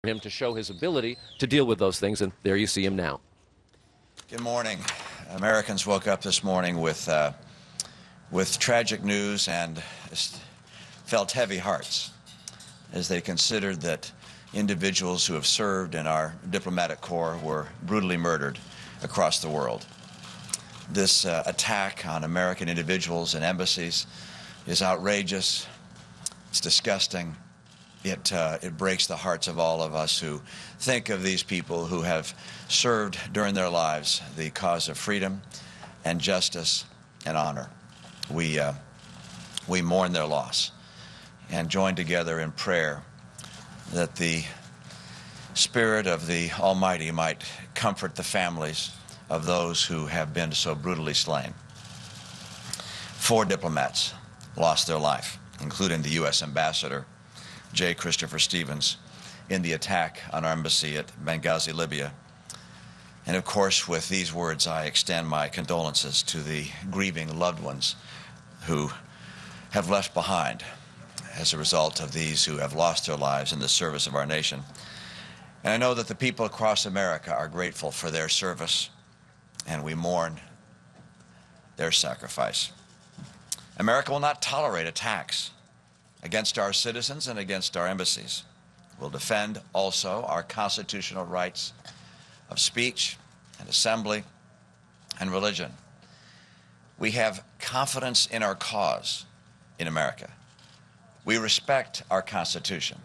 him to show his ability to deal with those things, and there you see him now. Good morning. Americans woke up this morning with tragic news and felt heavy hearts as they considered that individuals who have served in our diplomatic corps were brutally murdered across the world. This attack on American individuals and embassies is outrageous. It's disgusting. It breaks the hearts of all of us who think of these people who have served during their lives the cause of freedom and justice and honor. We mourn their loss and join together in prayer that the Spirit of the Almighty might comfort the families of those who have been so brutally slain. 4 diplomats lost their life, including the U.S. Ambassador, J. Christopher Stevens, in the attack on our embassy at Benghazi, Libya. And of course, with these words, I extend my condolences to the grieving loved ones who have left behind as a result of these who have lost their lives in the service of our nation. And I know that the people across America are grateful for their service, and we mourn their sacrifice. America will not tolerate attacks against our citizens and against our embassies. We'll defend also our constitutional rights of speech and assembly and religion. We have confidence in our cause in America. We respect our Constitution.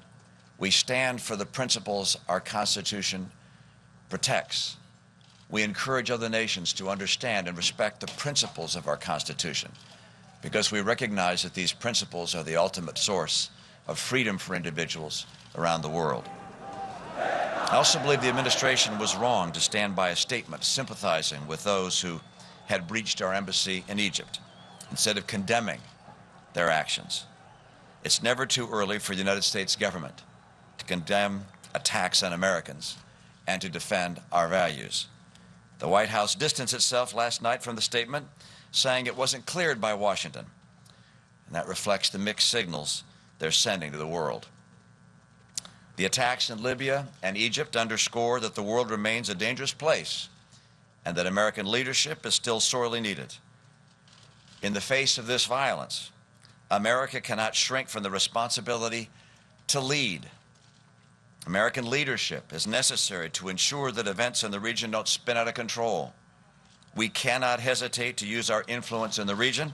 We stand for the principles our Constitution protects. We encourage other nations to understand and respect the principles of our Constitution, because we recognize that these principles are the ultimate source of freedom for individuals around the world. I also believe the administration was wrong to stand by a statement sympathizing with those who had breached our embassy in Egypt, instead of condemning their actions. It's never too early for the United States government to condemn attacks on Americans and to defend our values. The White House distanced itself last night from the statement, saying it wasn't cleared by Washington. And that reflects the mixed signals they're sending to the world. The attacks in Libya and Egypt underscore that the world remains a dangerous place and that American leadership is still sorely needed. In the face of this violence, America cannot shrink from the responsibility to lead. American leadership is necessary to ensure that events in the region don't spin out of control. We cannot hesitate to use our influence in the region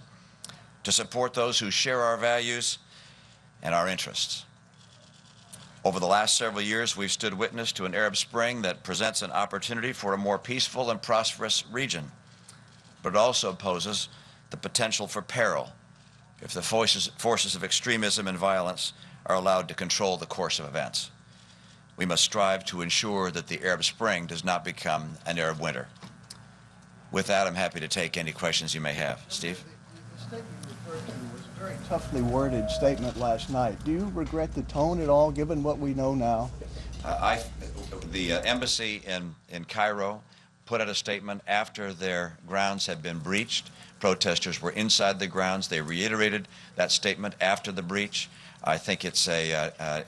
to support those who share our values and our interests. Over the last several years, we've stood witness to an Arab Spring that presents an opportunity for a more peaceful and prosperous region, but it also poses the potential for peril if the forces of extremism and violence are allowed to control the course of events. We must strive to ensure that the Arab Spring does not become an Arab Winter. With that, I'm happy to take any questions you may have. Steve? The statement you referred to was a very toughly worded statement last night. Do you regret the tone at all, given what we know now? The embassy in Cairo put out a statement after their grounds had been breached. Protesters were inside the grounds. They reiterated that statement after the breach. I think it's a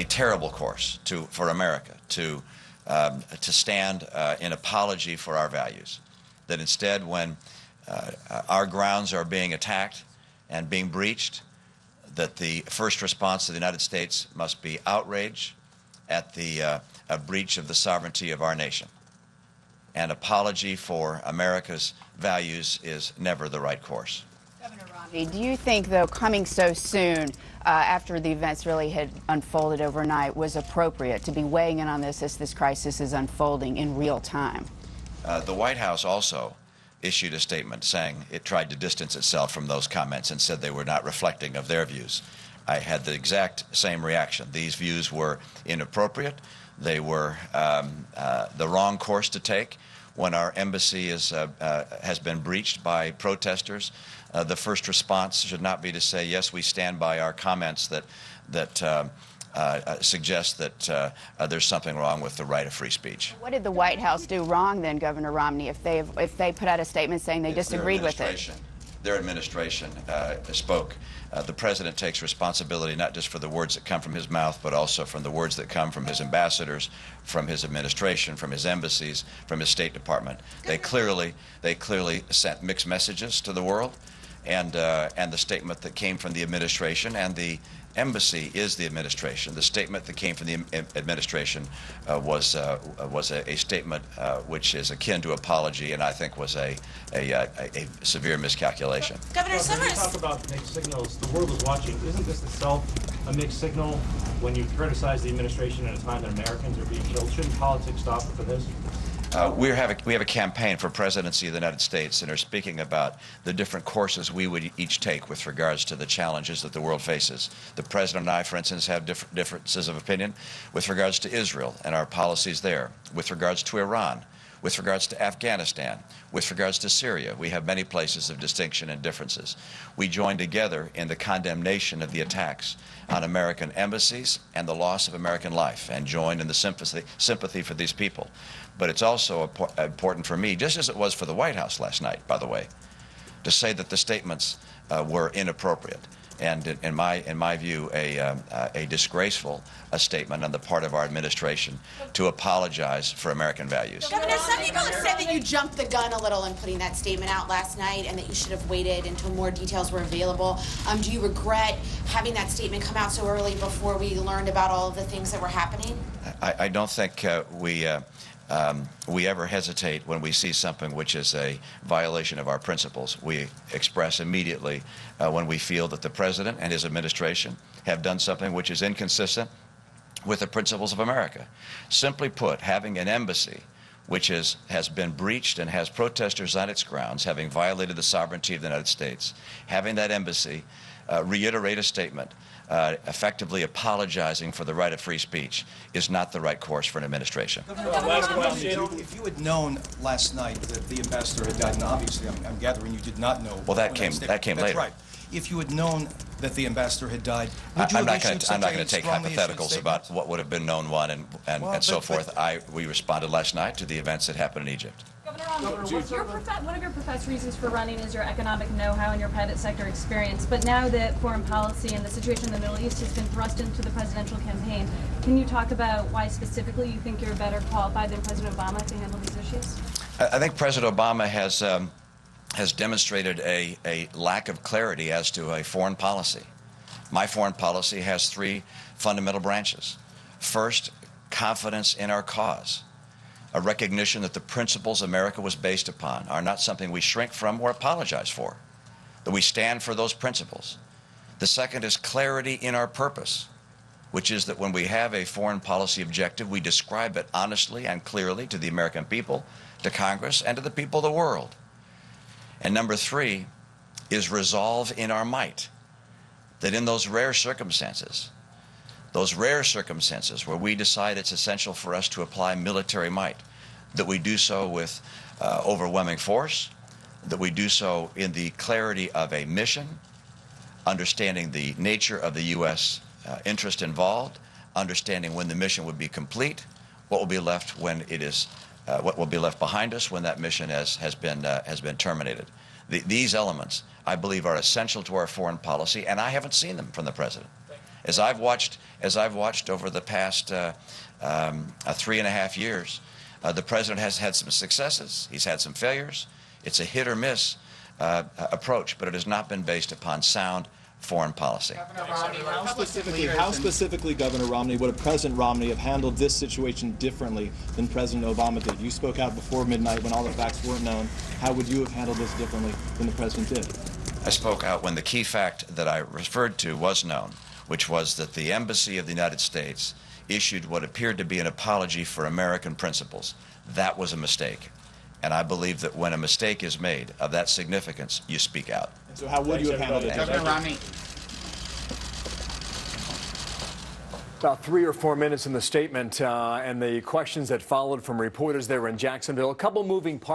terrible course for America to stand in apology for our values. That instead, when our grounds are being attacked and being breached, that the first response to the United States must be outrage at the breach of the sovereignty of our nation. An apology for America's values is never the right course. Governor Romney, do you think, though, coming so soon after the events really had unfolded overnight was appropriate to be weighing in on this as this crisis is unfolding in real time? The White House also issued a statement saying it tried to distance itself from those comments and said they were not reflecting of their views. I had the exact same reaction. These views were inappropriate. They were the wrong course to take. When our embassy has been breached by protesters, the first response should not be to say, yes, we stand by our comments that suggest that there's something wrong with the right of free speech. What did the White House do wrong then, Governor Romney, if they put out a statement saying they disagreed with it? their administration spoke. The president takes responsibility not just for the words that come from his mouth, but also from the words that come from his ambassadors, from his administration, from his embassies, from his State Department. They clearly sent mixed messages to the world, and the statement that came from the administration and the embassy is the administration. The statement that came from the administration was a statement which is akin to apology, and I think was a severe miscalculation. Governor Summers. When you talk about mixed signals, the world is watching. Isn't this itself a mixed signal when you criticize the administration at a time that Americans are being killed? Shouldn't politics stop for this? We have a campaign for presidency of the United States and are speaking about the different courses we would each take with regards to the challenges that the world faces. The president and I, for instance, have differences of opinion with regards to Israel and our policies there, with regards to Iran, with regards to Afghanistan, with regards to Syria. We have many places of distinction and differences. We join together in the condemnation of the attacks on American embassies and the loss of American life, and join in the sympathy for these people. But it's also important for me, just as it was for the White House last night, by the way, to say that the statements were inappropriate, and in my view, a disgraceful statement on the part of our administration to apologize for American values. Governor, some people have said that you jumped the gun a little in putting that statement out last night, and that you should have waited until more details were available. Do you regret having that statement come out so early before we learned about all of the things that were happening? I don't think we ever hesitate when we see something which is a violation of our principles. We express immediately when we feel that the president and his administration have done something which is inconsistent with the principles of America. Simply put, having an embassy which has been breached and has protesters on its grounds, having violated the sovereignty of the United States, having that embassy reiterate a statement effectively apologizing for the right of free speech is not the right course for an administration. If you had known last night that the ambassador had died, and obviously I'm gathering you did not know. Well, that came later. That's right. If you had known that the ambassador had died, would you I'm have not going to take hypotheticals about what would have been known and so forth. We responded last night to the events that happened in Egypt. Governor, one of your professed reasons for running is your economic know-how and your private sector experience. But now that foreign policy and the situation in the Middle East has been thrust into the presidential campaign, can you talk about why specifically you think you're better qualified than President Obama to handle these issues? I think President Obama has demonstrated a lack of clarity as to a foreign policy. My foreign policy has three fundamental branches. First, confidence in our cause. A recognition that the principles America was based upon are not something we shrink from or apologize for, that we stand for those principles. The second is clarity in our purpose, which is that when we have a foreign policy objective, we describe it honestly and clearly to the American people, to Congress, and to the people of the world. And number three is resolve in our might, that in those rare circumstances where we decide it's essential for us to apply military might, that we do so with overwhelming force, that we do so in the clarity of a mission, understanding the nature of the U.S. Interest involved, understanding when the mission would be complete, what will be left when it is, what will be left behind us when that mission has been terminated. These elements, I believe, are essential to our foreign policy, and I haven't seen them from the president. As I've watched over the past 3.5 years, the president has had some successes. He's had some failures. It's a hit or miss approach, but it has not been based upon sound foreign policy. How specifically, Governor Romney, would President Romney have handled this situation differently than President Obama did? You spoke out before midnight when all the facts weren't known. How would you have handled this differently than the president did? I spoke out when the key fact that I referred to was known, which was that the Embassy of the United States issued what appeared to be an apology for American principles. That was a mistake. And I believe that when a mistake is made of that significance, you speak out. And so how would you have handled it? Governor Romney. About 3 or 4 minutes in the statement and the questions that followed from reporters there in Jacksonville. A couple moving parts.